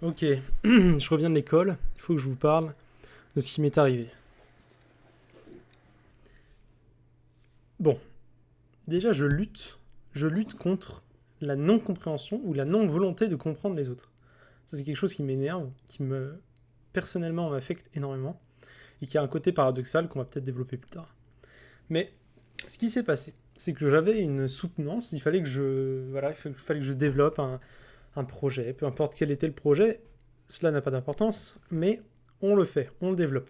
Ok, je reviens de l'école, il faut que je vous parle de ce qui m'est arrivé. Bon, déjà je lutte contre la non-compréhension ou la non-volonté de comprendre les autres. Ça c'est quelque chose qui m'énerve, personnellement m'affecte énormément, et qui a un côté paradoxal qu'on va peut-être développer plus tard. Mais ce qui s'est passé, c'est que j'avais une soutenance, il fallait que je développe un projet, peu importe quel était le projet, cela n'a pas d'importance, mais on le fait, on le développe.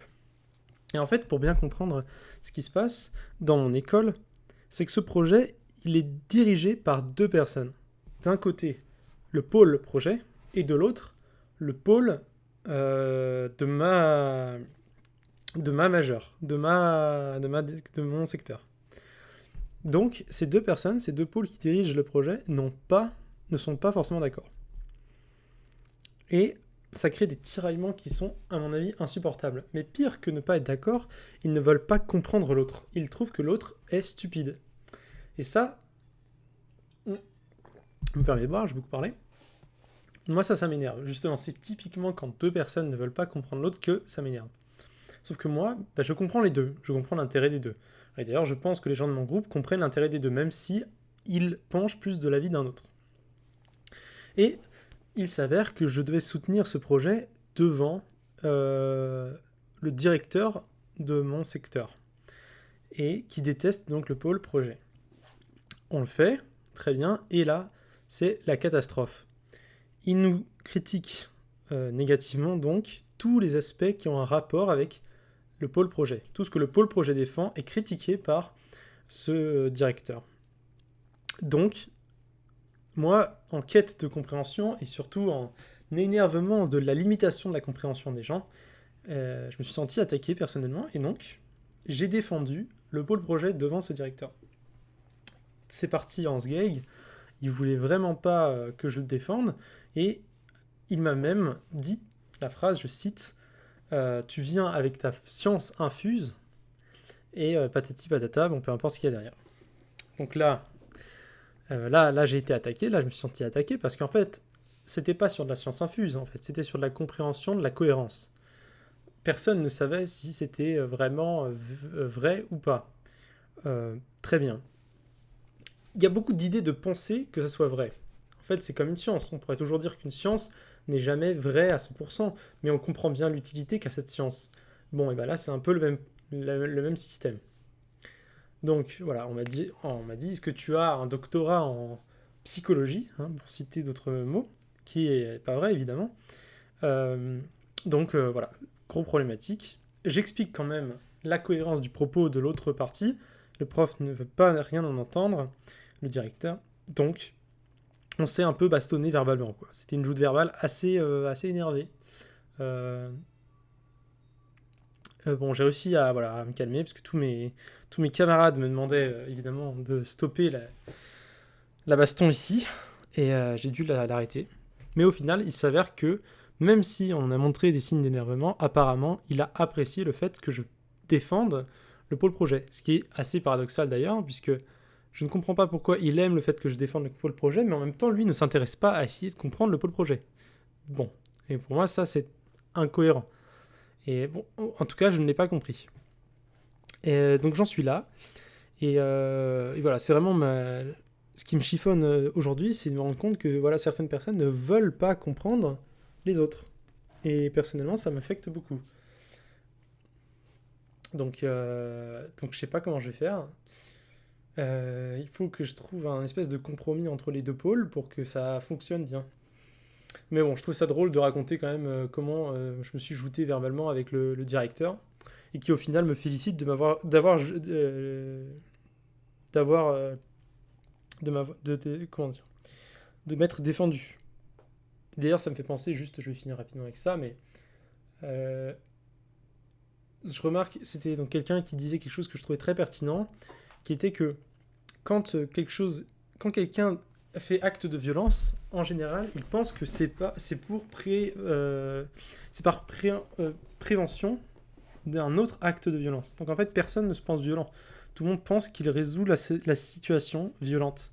Et en fait, pour bien comprendre ce qui se passe dans mon école, c'est que ce projet, il est dirigé par deux personnes. D'un côté, le pôle projet, et de l'autre, le pôle de ma majeure, de mon secteur. Donc, ces deux personnes, ces deux pôles qui dirigent le projet, ne sont pas forcément d'accord. Et ça crée des tiraillements qui sont, à mon avis, insupportables. Mais pire que ne pas être d'accord, ils ne veulent pas comprendre l'autre. Ils trouvent que l'autre est stupide. Et ça, me permet de boire, j'ai beaucoup parlé. Moi, ça m'énerve. Justement, c'est typiquement quand deux personnes ne veulent pas comprendre l'autre que ça m'énerve. Sauf que moi, je comprends les deux. Je comprends l'intérêt des deux. Et d'ailleurs, je pense que les gens de mon groupe comprennent l'intérêt des deux, même si ils penchent plus de l'avis d'un autre. Et il s'avère que je devais soutenir ce projet devant le directeur de mon secteur, et qui déteste donc le pôle projet. On le fait, très bien, et là, c'est la catastrophe. Il nous critique négativement donc tous les aspects qui ont un rapport avec le pôle projet. Tout ce que le pôle projet défend est critiqué par ce directeur. Donc, moi, en quête de compréhension et surtout en énervement de la limitation de la compréhension des gens, je me suis senti attaqué personnellement et donc j'ai défendu le pôle projet devant ce directeur. C'est parti en sgeg, il voulait vraiment pas que je le défende et il m'a même dit la phrase, je cite, tu viens avec ta science infuse et patati patata, bon peu importe ce qu'il y a derrière. Donc là, j'ai été attaqué, là je me suis senti attaqué parce qu'en fait, c'était pas sur de la science infuse, en fait, c'était sur de la compréhension de la cohérence. Personne ne savait si c'était vraiment vrai ou pas. Très bien. Il y a beaucoup d'idées de penser que ça soit vrai. En fait, c'est comme une science. On pourrait toujours dire qu'une science n'est jamais vraie à 100%, mais on comprend bien l'utilité qu'a cette science. Bon, et bien là, c'est un peu le même système. Donc voilà, on m'a dit, est-ce que tu as un doctorat en psychologie, hein, pour citer d'autres mots, qui est pas vrai évidemment. Euh, donc voilà, gros problématique. J'explique quand même la cohérence du propos de l'autre partie. Le prof ne veut pas rien en entendre, le directeur. Donc on s'est un peu bastonné verbalement, quoi. C'était une joute verbale assez énervée. Euh, bon, j'ai réussi à me calmer parce que tous mes camarades me demandaient évidemment de stopper la baston ici et j'ai dû l'arrêter. Mais au final, il s'avère que même si on a montré des signes d'énervement, apparemment, il a apprécié le fait que je défende le pôle projet. Ce qui est assez paradoxal d'ailleurs, puisque je ne comprends pas pourquoi il aime le fait que je défende le pôle projet, mais en même temps, lui ne s'intéresse pas à essayer de comprendre le pôle projet. Bon, et pour moi, ça, c'est incohérent. Et bon, en tout cas, je ne l'ai pas compris. Et donc j'en suis là. Et voilà, c'est vraiment ce qui me chiffonne aujourd'hui, c'est de me rendre compte que voilà, certaines personnes ne veulent pas comprendre les autres. Et personnellement, ça m'affecte beaucoup. Donc je sais pas comment je vais faire. Il faut que je trouve un espèce de compromis entre les deux pôles pour que ça fonctionne bien. Mais bon, je trouve ça drôle de raconter quand même comment je me suis jouté verbalement avec le directeur et qui au final me félicite d'avoir comment dire, de m'être défendu. D'ailleurs, ça me fait penser, juste, je vais finir rapidement avec ça, mais euh, je remarque, c'était donc quelqu'un qui disait quelque chose que je trouvais très pertinent, qui était que quand quelqu'un fait acte de violence, en général, il pense que c'est par prévention d'un autre acte de violence. Donc en fait, personne ne se pense violent. Tout le monde pense qu'il résout la situation violente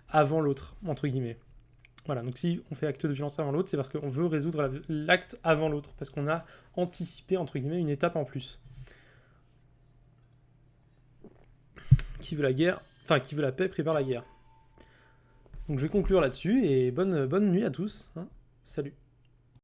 avant l'autre, entre guillemets. Voilà, donc si on fait acte de violence avant l'autre, c'est parce qu'on veut résoudre l'acte avant l'autre, parce qu'on a anticipé, entre guillemets, une étape en plus. Qui veut la guerre, enfin qui veut la paix prépare la guerre. Donc je vais conclure là-dessus, et bonne nuit à tous. Hein. Salut.